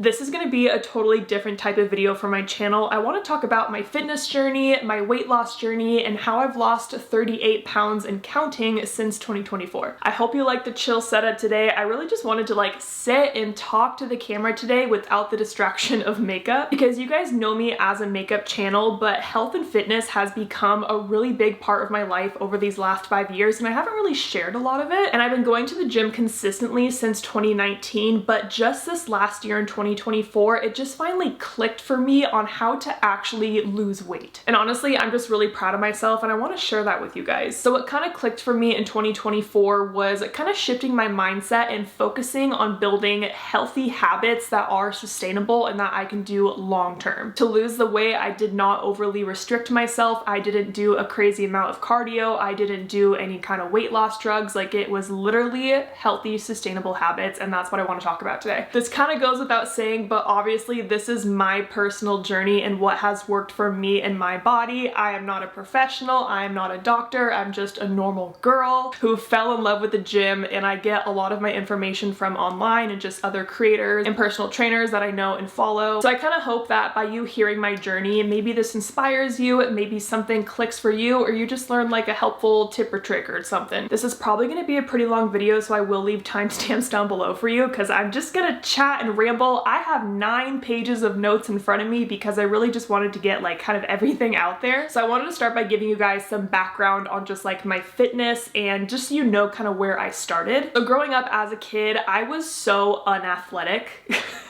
This is going to be a totally different type of video for my channel. I want to talk about my fitness journey, my weight loss journey, and how I've lost 38 pounds and counting since 2024. I hope you like the chill setup today. I really just wanted to sit and talk to the camera today without the distraction of makeup, because you guys know me as a makeup channel, but health and fitness has become a really big part of my life over these last 5 years, and I haven't really shared a lot of it. And I've been going to the gym consistently since 2019, but just this last year in 2024, it just finally clicked for me on how to actually lose weight. And honestly, I'm just really proud of myself and I want to share that with you guys. So what kind of clicked for me in 2024 was kind of shifting my mindset and focusing on building healthy habits that are sustainable and that I can do long term. To lose the weight, I did not overly restrict myself. I didn't do a crazy amount of cardio. I didn't do any kind of weight loss drugs. It was literally healthy, sustainable habits, and that's what I want to talk about today. This kind of goes without saying, but obviously this is my personal journey and what has worked for me and my body. I am not a professional. I am not a doctor. I'm just a normal girl who fell in love with the gym, and I get a lot of my information from online and just other creators and personal trainers that I know and follow. So I kind of hope that by you hearing my journey, maybe this inspires you, maybe something clicks for you, or you just learn a helpful tip or trick or something. This is probably going to be a pretty long video, so I will leave timestamps down below for you because I'm just gonna chat and ramble. I have 9 pages of notes in front of me because I really just wanted to get kind of everything out there. So I wanted to start by giving you guys some background on just my fitness and just so you know kind of where I started. So growing up as a kid, I was so unathletic.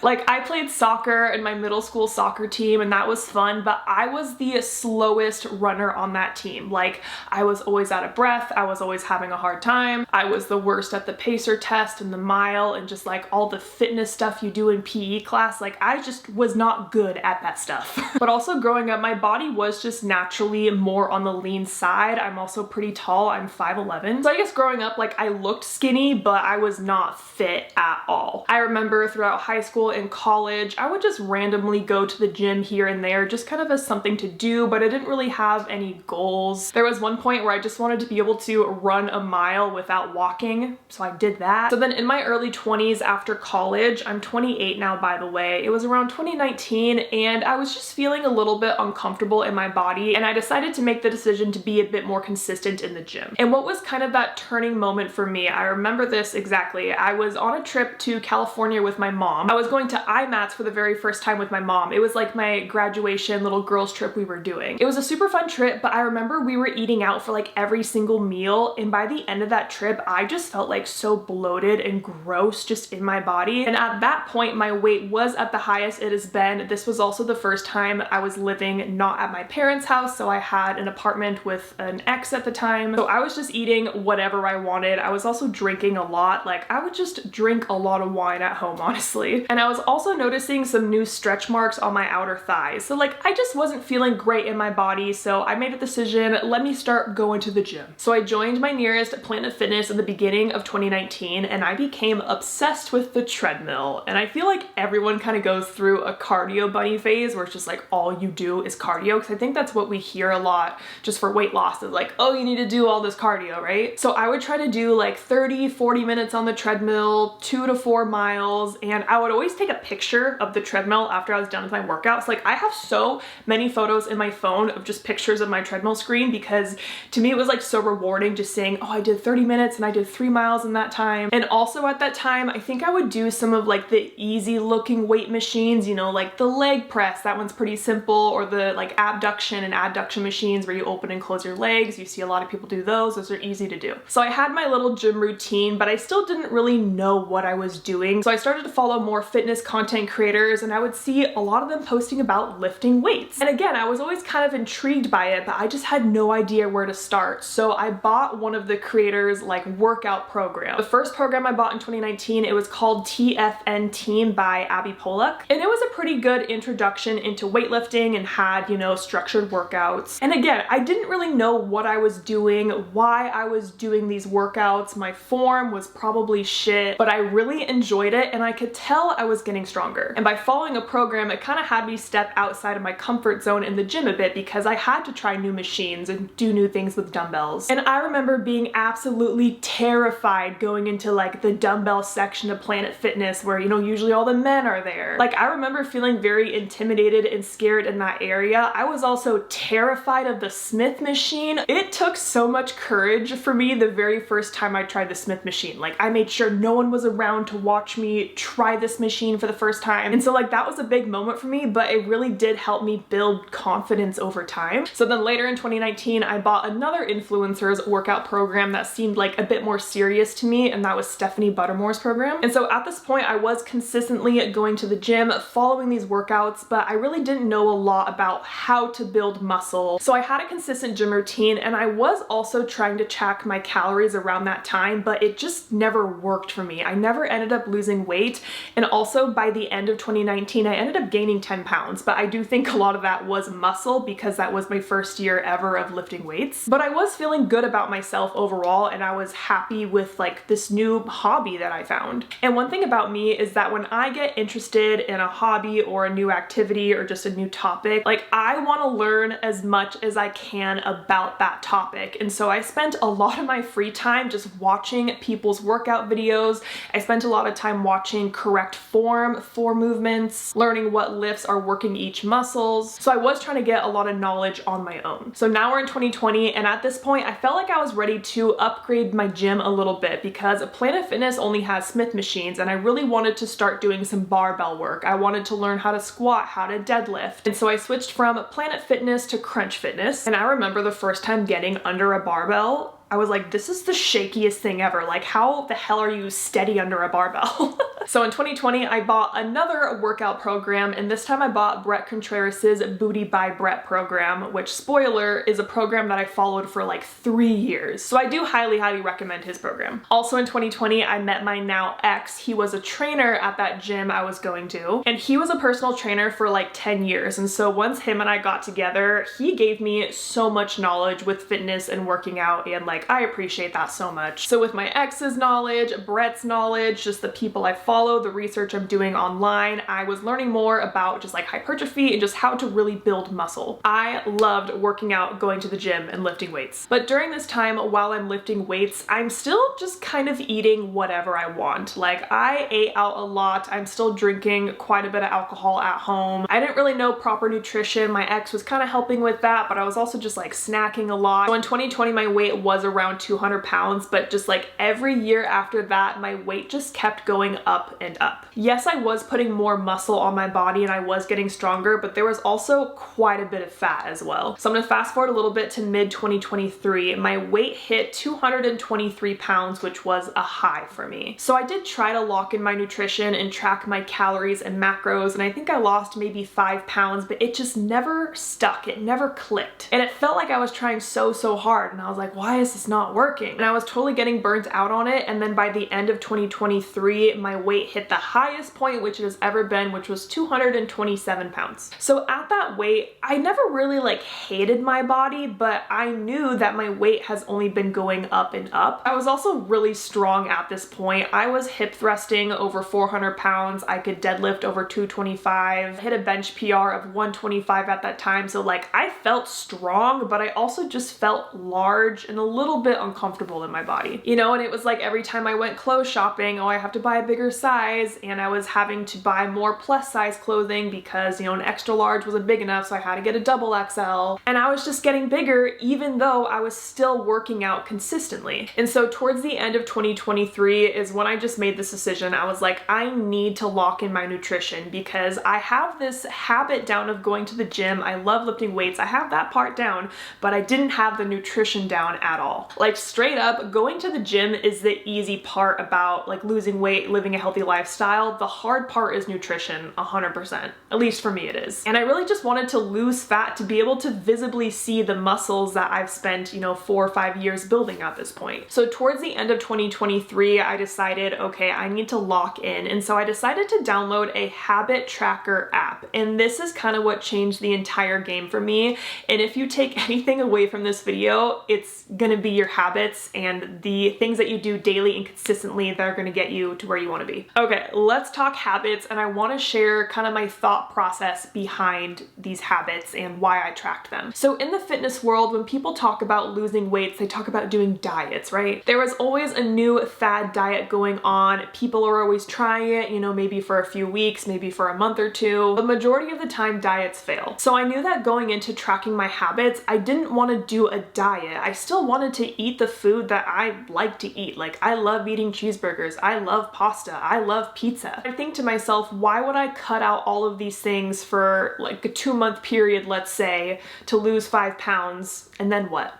I played soccer in my middle school soccer team and that was fun, but I was the slowest runner on that team. I was always out of breath. I was always having a hard time. I was the worst at the pacer test and the mile and just all the fitness stuff you do in PE class. I just was not good at that stuff. But also growing up, my body was just naturally more on the lean side. I'm also pretty tall. I'm 5'11". So I guess growing up, I looked skinny, but I was not fit at all. I remember throughout high school and college, I would just randomly go to the gym here and there, just kind of as something to do, but I didn't really have any goals. There was one point where I just wanted to be able to run a mile without walking, so I did that. So then in my early 20s after college, I'm 28 now, by the way, it was around 2019 and I was just feeling a little bit uncomfortable in my body, and I decided to make the decision to be a bit more consistent in the gym. And what was kind of that turning moment for me, I remember this exactly. I was on a trip to California with my mom. I was going to IMATS for the very first time with my mom. It was my graduation little girls trip we were doing. It was a super fun trip, but I remember we were eating out for every single meal, and by the end of that trip, I just felt so bloated and gross just in my body. And at that point, my weight was at the highest it has been. This was also the first time I was living not at my parents' house, so I had an apartment with an ex at the time. So I was just eating whatever I wanted. I was also drinking a lot. I would just drink a lot of wine at home, honestly. And I was also noticing some new stretch marks on my outer thighs. So I just wasn't feeling great in my body, so I made a decision, let me start going to the gym. So I joined my nearest Planet Fitness in the beginning of 2019, and I became obsessed with the treadmill. And I feel everyone kind of goes through a cardio bunny phase where it's just all you do is cardio, because I think that's what we hear a lot just for weight loss is oh, you need to do all this cardio, right? So I would try to do 30-40 minutes on the treadmill, 2 to 4 miles, and I would always take a picture of the treadmill after I was done with my workouts. I have so many photos in my phone of just pictures of my treadmill screen, because to me it was so rewarding just saying, oh, I did 30 minutes and I did 3 miles in that time. And also at that time, I think I would do some of the easy looking weight machines, the leg press, that one's pretty simple, or the abduction and adduction machines where you open and close your legs. You see a lot of people do those. Those are easy to do. So I had my little gym routine, but I still didn't really know what I was doing. So I started to follow more fitness content creators, and I would see a lot of them posting about lifting weights. And again, I was always kind of intrigued by it, but I just had no idea where to start. So I bought one of the creators' workout program. The first program I bought in 2019, it was called TFN Team by Abby Pollock. And it was a pretty good introduction into weightlifting and had, structured workouts. And again, I didn't really know what I was doing, why I was doing these workouts. My form was probably shit, but I really enjoyed it and I could tell I was getting stronger. And by following a program, it kind of had me step outside of my comfort zone in the gym a bit because I had to try new machines and do new things with dumbbells. And I remember being absolutely terrified going into the dumbbell section of Planet Fitness where, usually all the men are there. Like, I remember feeling very intimidated and scared in that area. I was also terrified of the Smith machine. It took so much courage for me the very first time I tried the Smith machine. Like, I made sure no one was around to watch me try this machine for the first time. And so like that was a big moment for me, but it really did help me build confidence over time. So then later in 2019, I bought another influencer's workout program that seemed like a bit more serious to me, and that was Stephanie Buttermore's program. And so at this point, I was consistently going to the gym, following these workouts, but I really didn't know a lot about how to build muscle. So I had a consistent gym routine, and I was also trying to track my calories around that time, but it just never worked for me. I never ended up losing weight, and also by the end of 2019, I ended up gaining 10 pounds, but I do think a lot of that was muscle because that was my first year ever of lifting weights. But I was feeling good about myself overall, and I was happy with like this new hobby that I found. And one thing about me is that when I get interested in a hobby or a new activity or just a new topic, like I want to learn as much as I can about that topic. And so I spent a lot of my free time just watching people's workout videos. I spent a lot of time watching correct form for movements, learning what lifts are working each muscles. So I was trying to get a lot of knowledge on my own. So now we're in 2020, and at this point I felt like I was ready to upgrade my gym a little bit because Planet Fitness only has Smith machines, and I really wanted to start doing some barbell work. I wanted to learn how to squat, how to deadlift. And so I switched from Planet Fitness to Crunch Fitness. And I remember the first time getting under a barbell, I was like, this is the shakiest thing ever. Like, how the hell are you steady under a barbell? So in 2020, I bought another workout program, and this time I bought Bret Contreras' Booty by Bret program, which, spoiler, is a program that I followed for like 3 years. So I do highly, highly recommend his program. Also in 2020, I met my now ex. He was a trainer at that gym I was going to, and he was a personal trainer for like 10 years. And so once him and I got together, he gave me so much knowledge with fitness and working out, and like, I appreciate that so much. So with my ex's knowledge, Bret's knowledge, just the people I follow, the research I'm doing online, I was learning more about just like hypertrophy and just how to really build muscle. I loved working out, going to the gym, and lifting weights. But during this time, while I'm lifting weights, I'm still just kind of eating whatever I want. Like, I ate out a lot. I'm still drinking quite a bit of alcohol at home. I didn't really know proper nutrition. My ex was kind of helping with that, but I was also just like snacking a lot. So in 2020, my weight was around 200 pounds, but just like every year after that, my weight just kept going up and up. Yes, I was putting more muscle on my body and I was getting stronger, but there was also quite a bit of fat as well. So I'm gonna fast forward a little bit to mid 2023. My weight hit 223 pounds, which was a high for me. So I did try to lock in my nutrition and track my calories and macros, and I think I lost maybe 5 pounds, but it just never stuck. It never clicked. And it felt like I was trying so hard, and I was like, why is this not working? And I was totally getting burnt out on it. And then by the end of 2023, my weight hit the highest point which it has ever been, which was 227 pounds. So at that weight, I never really like hated my body, but I knew that my weight has only been going up and up. I was also really strong at this point. I was hip thrusting over 400 pounds. I could deadlift over 225, hit a bench PR of 125 at that time. So like, I felt strong, but I also just felt large and a little bit uncomfortable in my body, you know. And it was like every time I went clothes shopping, oh, I have to buy a bigger size, and I was having to buy more plus size clothing because, you know, an extra large wasn't big enough, so I had to get a double XL. And I was just getting bigger even though I was still working out consistently. And so towards the end of 2023 is when I just made this decision. I was like, I need to lock in my nutrition because I have this habit down of going to the gym. I love lifting weights. I have that part down, but I didn't have the nutrition down at all. Like, straight up, going to the gym is the easy part about like losing weight, living a healthy lifestyle. The hard part is nutrition, 100%. At least for me it is. And I really just wanted to lose fat to be able to visibly see the muscles that I've spent, you know, 4 or 5 years building at this point. So towards the end of 2023, I decided, okay, I need to lock in. And so I decided to download a habit tracker app. And this is kind of what changed the entire game for me. And if you take anything away from this video, it's gonna be your habits and the things that you do daily and consistently that are gonna get you to where you wanna be. Okay, let's talk habits, and I wanna share kind of my thought process behind these habits and why I tracked them. So in the fitness world, when people talk about losing weights, they talk about doing diets, right? There is always a new fad diet going on. People are always trying it, you know, maybe for a few weeks, maybe for a month or two. The majority of the time, diets fail. So I knew that going into tracking my habits, I didn't want to do a diet. I still wanted to eat the food that I like to eat. Like, I love eating cheeseburgers. I love pasta. I love pizza. I think to myself, why would I cut out all of these things for like a 2-month period, let's say, to lose 5 pounds, and then what?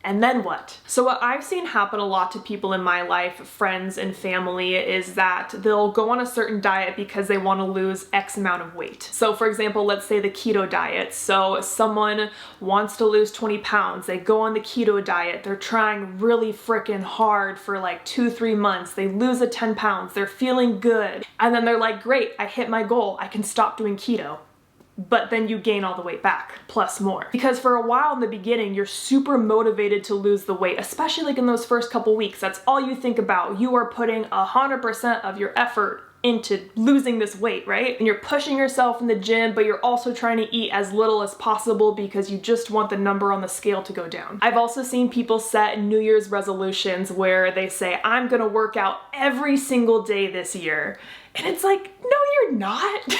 And then what? So what I've seen happen a lot to people in my life, friends and family, is that they'll go on a certain diet because they want to lose X amount of weight. So for example, let's say the keto diet. So someone wants to lose 20 pounds. They go on the keto diet. They're trying really freaking hard for like 2-3 months. They lose 10 pounds. They're feeling good. And then they're like, great, I hit my goal. I can stop doing keto. But then you gain all the weight back, plus more. Because for a while in the beginning, you're super motivated to lose the weight, especially like in those first couple weeks. That's all you think about. You are putting 100% of your effort into losing this weight, right? And you're pushing yourself in the gym, but you're also trying to eat as little as possible because you just want the number on the scale to go down. I've also seen people set New Year's resolutions where they say, I'm gonna work out every single day this year. And it's like, no, you're not.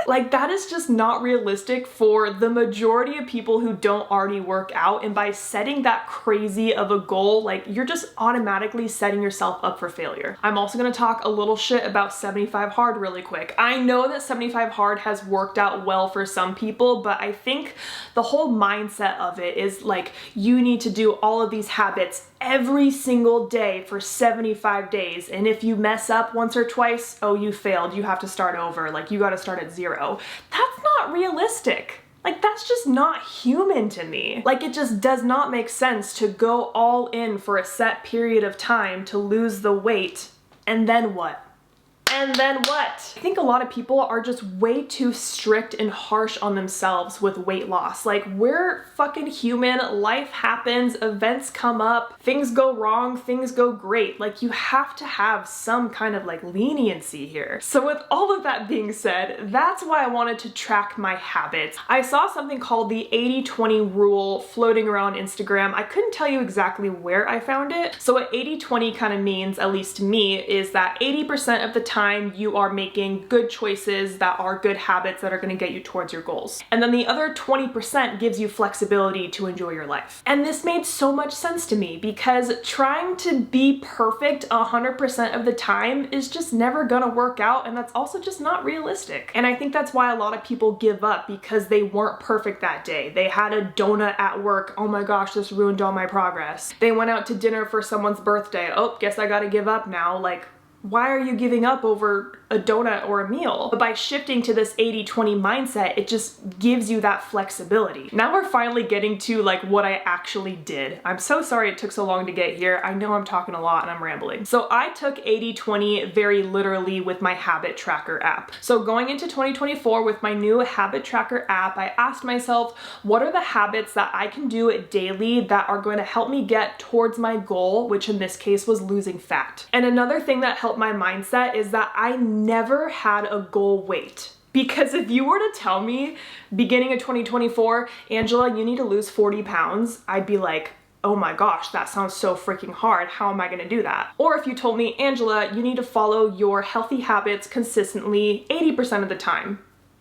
Like, that is just not realistic for the majority of people who don't already work out. And by setting that crazy of a goal, like, you're just automatically setting yourself up for failure. I'm also gonna talk a little shit about 75 hard really quick. I know that 75 hard has worked out well for some people, but I think the whole mindset of it is like, you need to do all of these habits every single day for 75 days. And if you mess up once or twice, oh, you failed. You have to start over. Like, you got to start at 0. That's not realistic. Like, that's just not human to me. Like, it just does not make sense to go all in for a set period of time to lose the weight. And then what? And then what? I think a lot of people are just way too strict and harsh on themselves with weight loss. Like, we're fucking human, life happens, events come up, things go wrong, things go great. Like, you have to have some kind of like leniency here. So with all of that being said, that's why I wanted to track my habits. I saw something called the 80-20 rule floating around Instagram. I couldn't tell you exactly where I found it. So what 80-20 kind of means, at least to me, is that 80% of the time you are making good choices that are good habits that are going to get you towards your goals. And then the other 20% gives you flexibility to enjoy your life. And this made so much sense to me because trying to be perfect 100% of the time is just never gonna work out, and that's also just not realistic. And I think that's why a lot of people give up, because they weren't perfect that day. They had a donut at work. Oh my gosh, this ruined all my progress. They went out to dinner for someone's birthday. Oh, guess I gotta give up now. Like, why are you giving up over a donut or a meal? But by shifting to this 80-20 mindset, it just gives you that flexibility. Now we're finally getting to like what I actually did. I'm so sorry it took so long to get here. I know I'm talking a lot and I'm rambling. So I took 80-20 very literally with my habit tracker app. So going into 2024 with my new habit tracker app, I asked myself, what are the habits that I can do daily that are going to help me get towards my goal, which in this case was losing fat. And another thing that helped my mindset is that I never had a goal weight. Because if you were to tell me beginning of 2024, Angela, you need to lose 40 pounds, I'd be like, oh my gosh, that sounds so freaking hard. How am I gonna do that? Or if you told me, Angela, you need to follow your healthy habits consistently 80% of the time.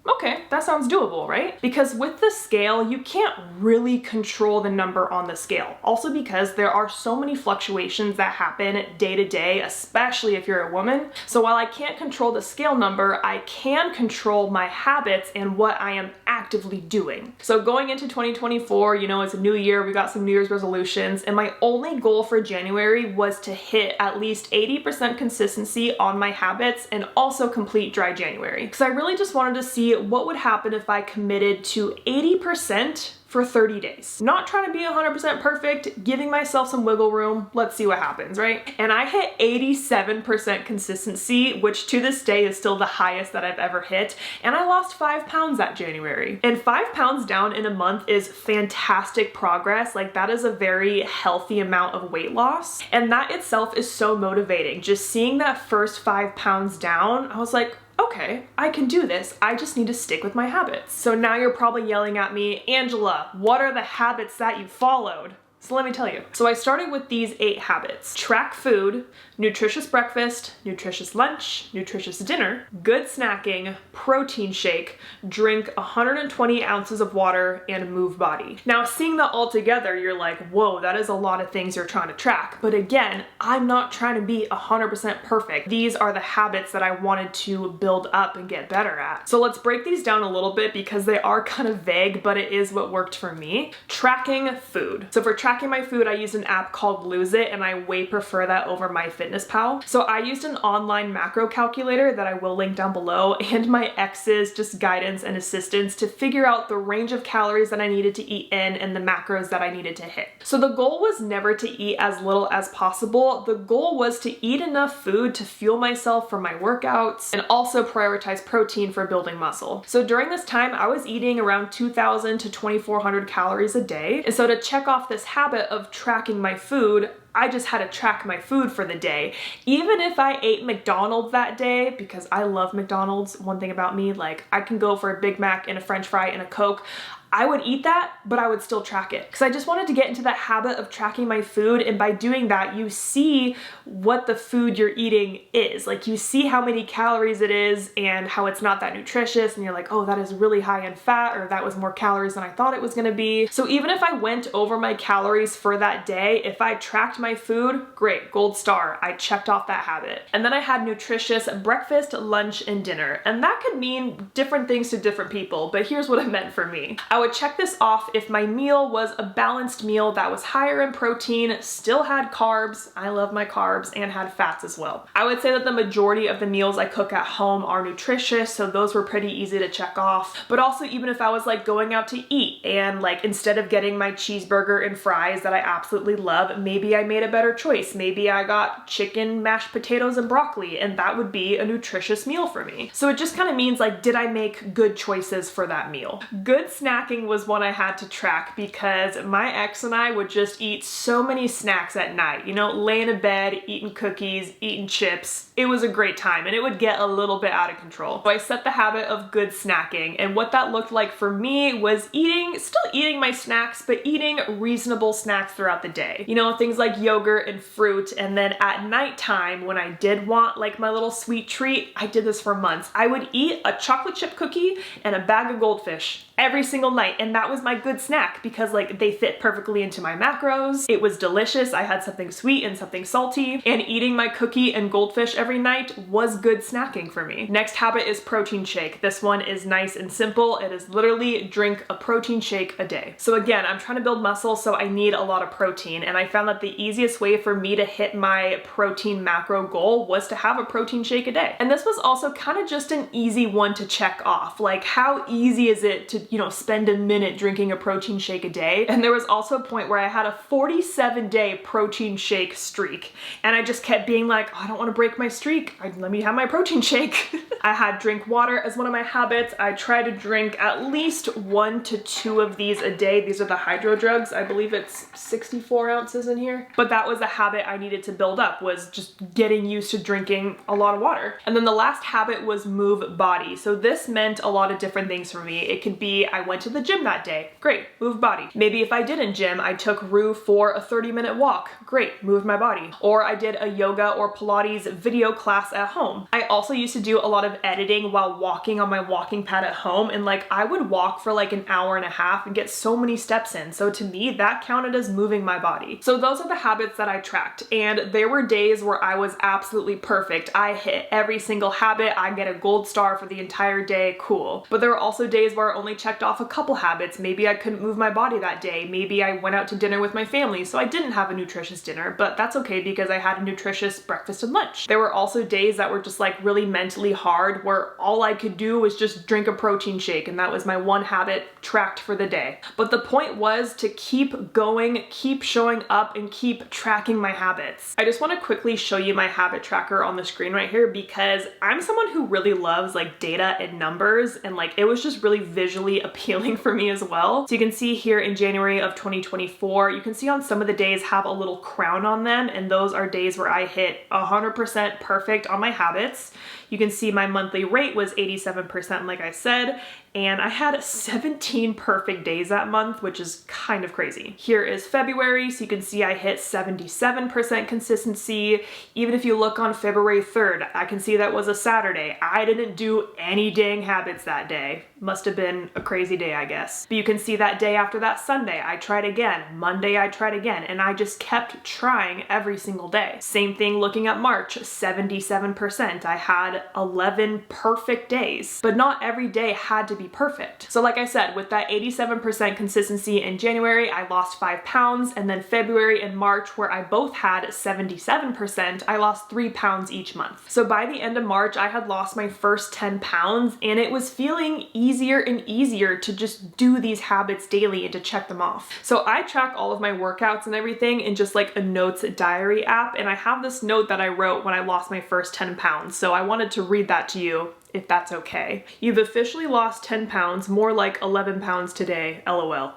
Okay, that sounds doable, right? Because with the scale, you can't really control the number on the scale. Also because there are so many fluctuations that happen day to day, especially if you're a woman. So while I can't control the scale number, I can control my habits and what I am actively doing. So going into 2024, you know, it's a new year, we got some New Year's resolutions, and my only goal for January was to hit at least 80% consistency on my habits and also complete dry January. Because I really just wanted to see what would happen if I committed to 80% for 30 days. Not trying to be 100% perfect, giving myself some wiggle room. Let's see what happens, right? And I hit 87% consistency, which to this day is still the highest that I've ever hit. And I lost 5 pounds that January. And 5 pounds down in a month is fantastic progress. Like, that is a very healthy amount of weight loss. And that itself is so motivating. Just seeing that first 5 pounds down, I was like, okay, I can do this. I just need to stick with my habits. So now you're probably yelling at me, Angela, what are the habits that you followed? So let me tell you. So I started with these 8 habits: track food, nutritious breakfast, nutritious lunch, nutritious dinner, good snacking, protein shake, drink 120 ounces of water, and move body. Now, seeing that all together, you're like, whoa, that is a lot of things you're trying to track. But again, I'm not trying to be 100% perfect. These are the habits that I wanted to build up and get better at. So let's break these down a little bit because they are kind of vague, but it is what worked for me. Tracking food. So for tracking my food, I used an app called Lose It, and I way prefer that over MyFitnessPal. So I used an online macro calculator that I will link down below, and my ex's just guidance and assistance to figure out the range of calories that I needed to eat in and the macros that I needed to hit. So the goal was never to eat as little as possible. The goal was to eat enough food to fuel myself for my workouts and also prioritize protein for building muscle. So during this time, I was eating around 2,000 to 2,400 calories a day. And so to check off this habit of tracking my food, I just had to track my food for the day. Even if I ate McDonald's that day, because I love McDonald's, one thing about me, like, I can go for a Big Mac and a French fry and a Coke. I would eat that, but I would still track it. Because I just wanted to get into that habit of tracking my food, and by doing that, you see what the food you're eating is. Like, you see how many calories it is and how it's not that nutritious, and you're like, oh, that is really high in fat, or that was more calories than I thought it was gonna be. So even if I went over my calories for that day, if I tracked my food, great, gold star, I checked off that habit. And then I had nutritious breakfast, lunch, and dinner. And that could mean different things to different people, but here's what it meant for me. I would check this off if my meal was a balanced meal that was higher in protein, still had carbs, I love my carbs, and had fats as well. I would say that the majority of the meals I cook at home are nutritious, so those were pretty easy to check off. But also, even if I was like going out to eat and like instead of getting my cheeseburger and fries that I absolutely love, maybe I made a better choice. Maybe I got chicken, mashed potatoes, and broccoli, and that would be a nutritious meal for me. So it just kind of means like, did I make good choices for that meal? Good snacking was one I had to track because my ex and I would just eat so many snacks at night, you know, laying in bed, eating cookies, eating chips. It was a great time, and it would get a little bit out of control. So I set the habit of good snacking, and what that looked like for me was still eating my snacks, but eating reasonable snacks throughout the day. You know, things like yogurt and fruit, and then at nighttime, when I did want like my little sweet treat, I did this for months. I would eat a chocolate chip cookie and a bag of goldfish every single night, and that was my good snack because like they fit perfectly into my macros. It was delicious. I had something sweet and something salty, and eating my cookie and goldfish every night was good snacking for me. Next habit is protein shake. This one is nice and simple. It is literally drink a protein shake a day. So again, I'm trying to build muscle, so I need a lot of protein, and I found that the easiest way for me to hit my protein macro goal was to have a protein shake a day. And this was also kind of just an easy one to check off. Like, how easy is it to, you know, spend a minute drinking a protein shake a day? And there was also a point where I had a 47-day protein shake streak, and I just kept being like, oh, I don't want to break my streak. Let me have my protein shake. I had drink water as one of my habits. I try to drink at least 1 to 2 of these a day. These are the hydro drugs. I believe it's 64 ounces in here. But that was a habit I needed to build up, was just getting used to drinking a lot of water. And then the last habit was move body. So this meant a lot of different things for me. It could be I went to the gym that day. Great, move body. Maybe if I didn't gym, I took Rue for a 30-minute walk. Great, moved my body. Or I did a yoga or Pilates video class at home. I also used to do a lot of editing while walking on my walking pad at home, and like I would walk for like an hour and a half and get so many steps in. So to me, that counted as moving my body. So those are the habits that I tracked, and there were days where I was absolutely perfect. I hit every single habit. I get a gold star for the entire day. Cool. But there were also days where I only checked off a couple couple habits. Maybe I couldn't move my body that day. Maybe I went out to dinner with my family, so I didn't have a nutritious dinner, but that's okay because I had a nutritious breakfast and lunch. There were also days that were just like really mentally hard where all I could do was just drink a protein shake, and that was my one habit tracked for the day. But the point was to keep going, keep showing up, and keep tracking my habits. I just want to quickly show you my habit tracker on the screen right here because I'm someone who really loves like data and numbers, and like it was just really visually appealing for me as well. So you can see here in January of 2024, you can see on some of the days have a little crown on them, and those are days where I hit 100% perfect on my habits. You can see my monthly rate was 87%, like I said, and I had 17 perfect days that month, which is kind of crazy. Here is February, so you can see I hit 77% consistency. Even if you look on February 3rd, I can see that was a Saturday. I didn't do any dang habits that day. Must have been a crazy day, I guess. But you can see that day after that Sunday, I tried again. Monday, I tried again, and I just kept trying every single day. Same thing looking at March, 77%. I had 11 perfect days, but not every day had to be perfect. So like I said, with that 87% consistency in January, I lost 5 pounds, and then February and March, where I both had 77%, I lost 3 pounds each month. So by the end of March, I had lost my first 10 pounds, and it was feeling easier and easier to just do these habits daily and to check them off. So I track all of my workouts and everything in just like a notes diary app, and I have this note that I wrote when I lost my first 10 pounds. So I wanted to read that to you if that's okay. You've officially lost 10 pounds, more like 11 pounds today, LOL.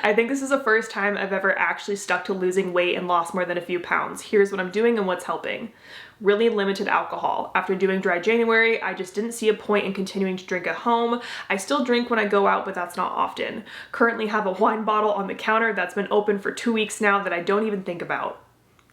I think this is the first time I've ever actually stuck to losing weight and lost more than a few pounds. Here's what I'm doing and what's helping. Really limited alcohol. After doing dry January, I just didn't see a point in continuing to drink at home. I still drink when I go out, but that's not often. Currently have a wine bottle on the counter that's been open for 2 weeks now that I don't even think about.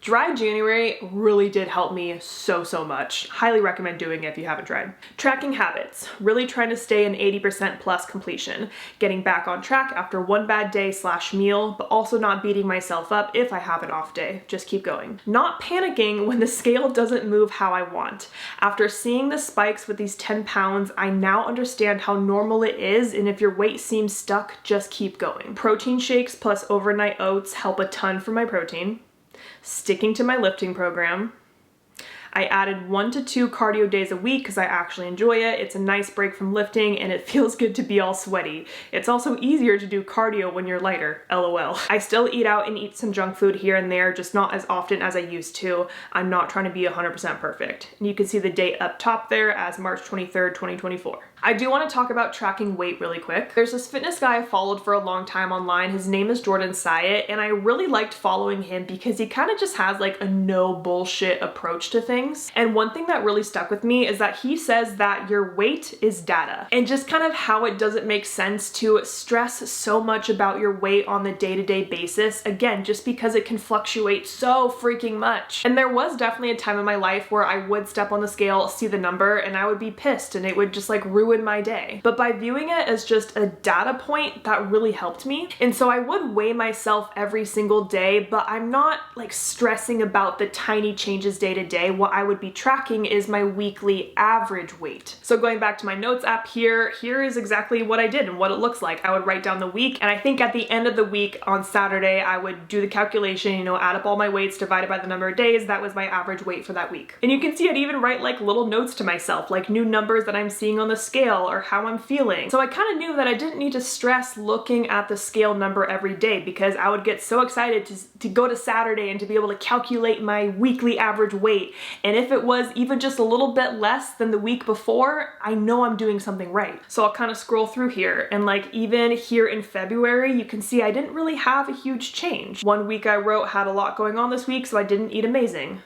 Dry January really did help me so much. Highly recommend doing it if you haven't tried. Tracking habits. Really trying to stay in 80% plus completion. Getting back on track after one bad day / meal, but also not beating myself up if I have an off day. Just keep going. Not panicking when the scale doesn't move how I want. After seeing the spikes with these 10 pounds, I now understand how normal it is, and if your weight seems stuck, just keep going. Protein shakes plus overnight oats help a ton for my protein. Sticking to my lifting program. I added 1 to 2 cardio days a week because I actually enjoy it. It's a nice break from lifting and it feels good to be all sweaty. It's also easier to do cardio when you're lighter, LOL. I still eat out and eat some junk food here and there, just not as often as I used to. I'm not trying to be 100% perfect. And you can see the date up top there as March 23rd, 2024. I do want to talk about tracking weight really quick. There's this fitness guy I followed for a long time online. His name is Jordan Syatt, and I really liked following him because he kind of just has like a no bullshit approach to things. And one thing that really stuck with me is that he says that your weight is data, and just kind of how it doesn't make sense to stress so much about your weight on the day-to-day basis. Again, just because it can fluctuate so freaking much. And there was definitely a time in my life where I would step on the scale, see the number, and I would be pissed, and it would just like ruin my day. But by viewing it as just a data point, that really helped me. And so I would weigh myself every single day, but I'm not like stressing about the tiny changes day to day. What I would be tracking is my weekly average weight. So going back to my notes app here is exactly what I did and what it looks like. I would write down the week, and I think at the end of the week on Saturday, I would do the calculation, you know, add up all my weights divided by the number of days. That was my average weight for that week. And you can see I'd even write like little notes to myself, like new numbers that I'm seeing on the scale or how I'm feeling. So I kind of knew that I didn't need to stress looking at the scale number every day because I would get so excited to go to Saturday and to be able to calculate my weekly average weight. And if it was even just a little bit less than the week before, I know I'm doing something right. So I'll kind of scroll through here, and like even here in February, you can see I didn't really have a huge change. One week I wrote had a lot going on this week, so I didn't eat amazing,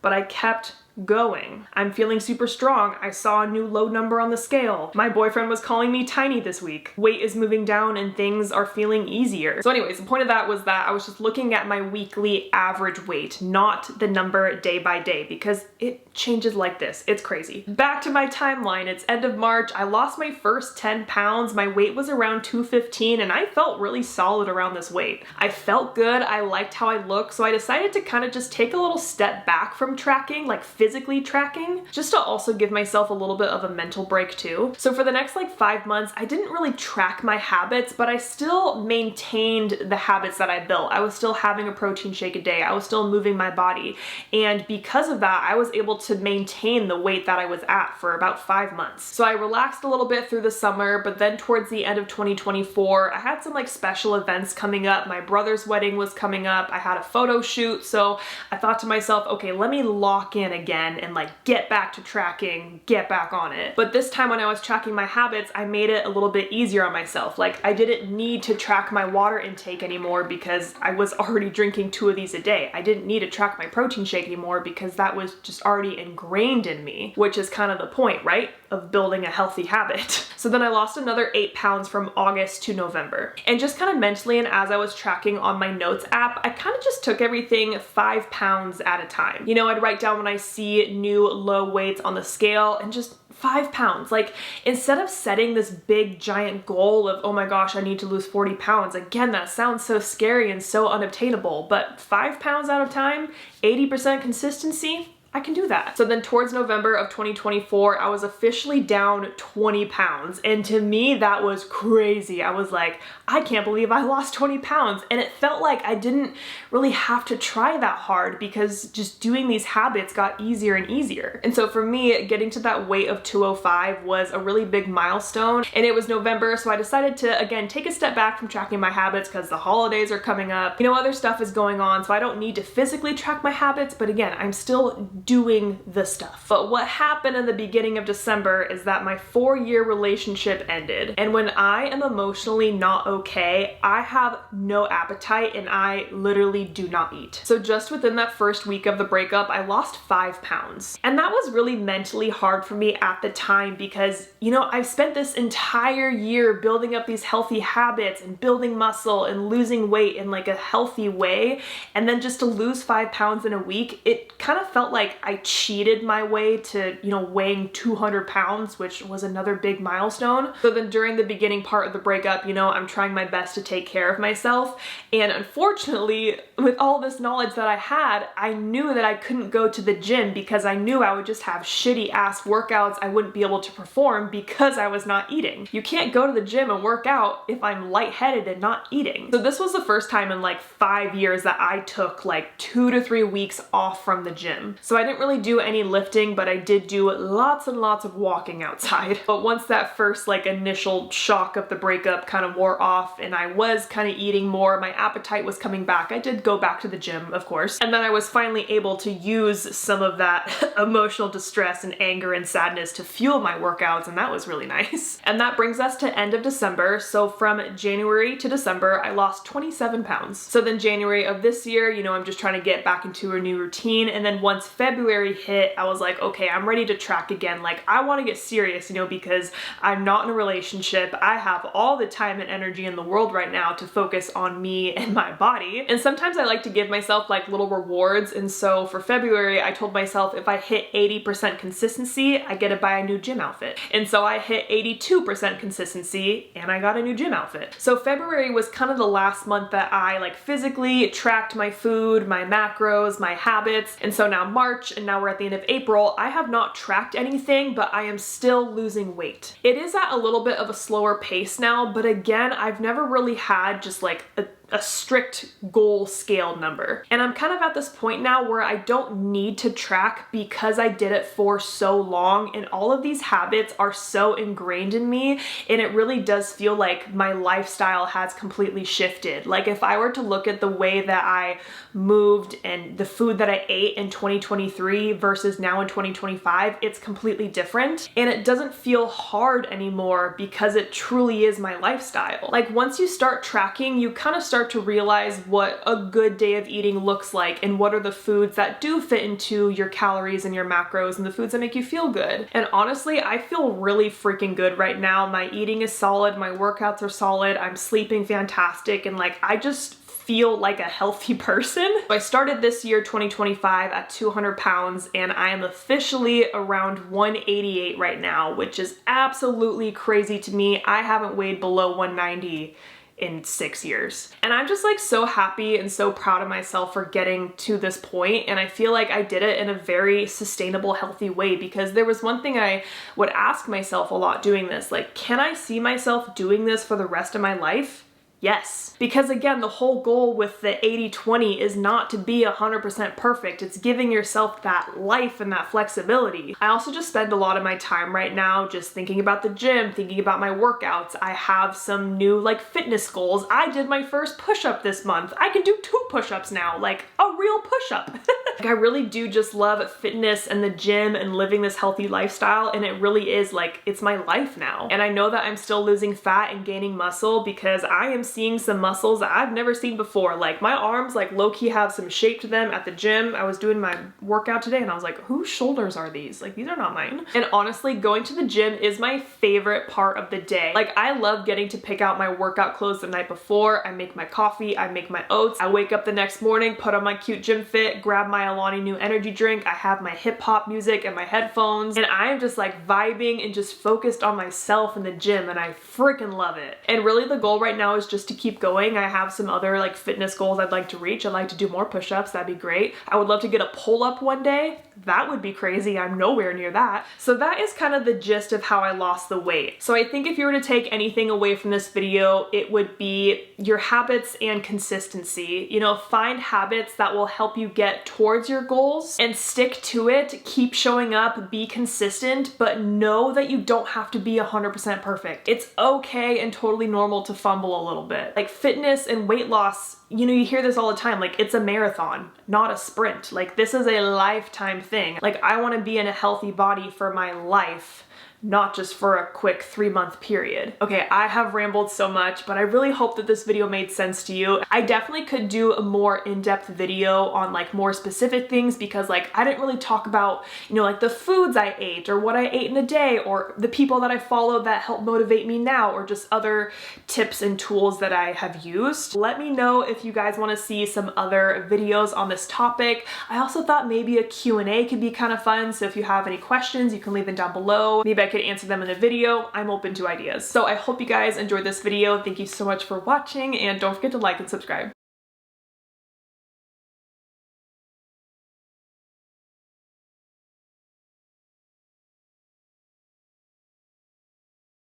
but I kept going. I'm feeling super strong. I saw a new low number on the scale. My boyfriend was calling me tiny this week. Weight is moving down and things are feeling easier. So anyways, the point of that was that I was just looking at my weekly average weight, not the number day by day, because it changes like this. It's crazy. Back to my timeline. It's end of March. I lost my first 10 pounds. My weight was around 215 and I felt really solid around this weight. I felt good. I liked how I looked. So I decided to kind of just take a little step back from tracking, like physically physically tracking, just to also give myself a little bit of a mental break too. So for the next like 5 months, I didn't really track my habits, but I still maintained the habits that I built. I was still having a protein shake a day. I was still moving my body. And because of that, I was able to maintain the weight that I was at for about 5 months. So I relaxed a little bit through the summer, but then towards the end of 2024, I had some like special events coming up. My brother's wedding was coming up. I had a photo shoot. So I thought to myself, okay, let me lock in again and like get back to tracking, get back on it. But this time when I was tracking my habits, I made it a little bit easier on myself. Like I didn't need to track my water intake anymore because I was already drinking 2 of these a day. I didn't need to track my protein shake anymore because that was just already ingrained in me, which is kind of the point, right? Of building a healthy habit. So then I lost another 8 pounds from August to November. And just kind of mentally, and as I was tracking on my notes app, I kind of just took everything 5 pounds at a time. You know, I'd write down when I see new low weights on the scale and just 5 pounds. Like instead of setting this big giant goal of, oh my gosh, I need to lose 40 pounds. Again, that sounds so scary and so unobtainable, but 5 pounds at a time, 80% consistency, I can do that. So then towards November of 2024, I was officially down 20 pounds. And to me, that was crazy. I was like, I can't believe I lost 20 pounds. And it felt like I didn't really have to try that hard because just doing these habits got easier and easier. And so for me, getting to that weight of 205 was a really big milestone. And it was November, so I decided to, again, take a step back from tracking my habits because the holidays are coming up. You know, other stuff is going on, so I don't need to physically track my habits, but again, I'm still doing the stuff. But what happened in the beginning of December is that my 4-year relationship ended. And when I am emotionally not okay, I have no appetite and I literally do not eat. So just within that first week of the breakup, I lost 5 pounds. And that was really mentally hard for me at the time because, you know, I've spent this entire year building up these healthy habits and building muscle and losing weight in like a healthy way. And then just to lose 5 pounds in a week, it kind of felt like I cheated my way to, you know, weighing 200 pounds, which was another big milestone. So then during the beginning part of the breakup, you know, I'm trying my best to take care of myself. And unfortunately, with all this knowledge that I had, I knew that I couldn't go to the gym because I knew I would just have shitty ass workouts I wouldn't be able to perform because I was not eating. You can't go to the gym and work out if I'm lightheaded and not eating. So this was the first time in like 5 years that I took like 2 to 3 weeks off from the gym. So I didn't really do any lifting, but I did do lots and lots of walking outside. But once that first like initial shock of the breakup kind of wore off and I was kind of eating more, my appetite was coming back. I did go back to the gym, of course. And then I was finally able to use some of that emotional distress and anger and sadness to fuel my workouts, and that was really nice. And that brings us to end of December. So from January to December, I lost 27 pounds. So then January of this year, you know, I'm just trying to get back into a new routine. And then once February hit, I was like, okay, I'm ready to track again. Like I want to get serious, you know, because I'm not in a relationship. I have all the time and energy in the world right now to focus on me and my body. And sometimes I like to give myself like little rewards. And so for February, I told myself if I hit 80% consistency, I get to buy a new gym outfit. And so I hit 82% consistency and I got a new gym outfit. So February was kind of the last month that I like physically tracked my food, my macros, my habits. And so now March, and now we're at the end of April, I have not tracked anything, but I am still losing weight. It is at a little bit of a slower pace now, but again, I've never really had just like a strict goal scaled number. And I'm kind of at this point now where I don't need to track because I did it for so long and all of these habits are so ingrained in me, and it really does feel like my lifestyle has completely shifted. Like if I were to look at the way that I moved and the food that I ate in 2023 versus now in 2025, it's completely different. And it doesn't feel hard anymore because it truly is my lifestyle. Like once you start tracking, you kind of start to realize what a good day of eating looks like and what are the foods that do fit into your calories and your macros and the foods that make you feel good. And honestly, I feel really freaking good right now. My eating is solid, my workouts are solid, I'm sleeping fantastic, and like I just feel like a healthy person. I started this year 2025 at 200 pounds and I am officially around 188 right now, which is absolutely crazy to me. I haven't weighed below 190 in 6 years. And I'm just like so happy and so proud of myself for getting to this point, and I feel like I did it in a very sustainable, healthy way, because there was one thing I would ask myself a lot doing this, like, can I see myself doing this for the rest of my life? Yes. Because again, the whole goal with the 80-20 is not to be 100% perfect. It's giving yourself that life and that flexibility. I also just spend a lot of my time right now just thinking about the gym, thinking about my workouts. I have some new like fitness goals. I did my first push-up this month. I can do 2 push-ups now, like a real push-up. Like, I really do just love fitness and the gym and living this healthy lifestyle, and it really is like, it's my life now. And I know that I'm still losing fat and gaining muscle because I am seeing some muscles that I've never seen before. Like my arms like low-key have some shape to them at the gym. I was doing my workout today and I was like, whose shoulders are these? Like, these are not mine. And honestly, going to the gym is my favorite part of the day. Like, I love getting to pick out my workout clothes the night before. I make my coffee, I make my oats. I wake up the next morning, put on my cute gym fit, grab my Alani Nu energy drink. I have my hip hop music and my headphones, and I am just like vibing and just focused on myself in the gym, and I freaking love it. And really the goal right now is just to keep going. I have some other like fitness goals I'd like to reach. I'd like to do more push-ups. That'd be great. I would love to get a pull-up one day. That would be crazy. I'm nowhere near that. So that is kind of the gist of how I lost the weight. So I think if you were to take anything away from this video, it would be your habits and consistency. You know, find habits that will help you get towards your goals and stick to it. Keep showing up, be consistent, but know that you don't have to be 100% perfect. It's okay and totally normal to fumble a little bit. Like fitness and weight loss, you know, you hear this all the time, like it's a marathon, not a sprint. Like this is a lifetime thing. Like I want to be in a healthy body for my life, not just for a quick 3-month period. Okay, I have rambled so much, but I really hope that this video made sense to you. I definitely could do a more in-depth video on like more specific things, because like I didn't really talk about, you know, like the foods I ate or what I ate in a day or the people that I follow that help motivate me now, or just other tips and tools that I have used. Let me know if you guys want to see some other videos on this topic. I also thought maybe a Q&A could be kind of fun, so if you have any questions, you can leave them down below. Maybe I could answer them in a video. I'm open to ideas. So I hope you guys enjoyed this video. Thank you so much for watching, and don't forget to like and subscribe.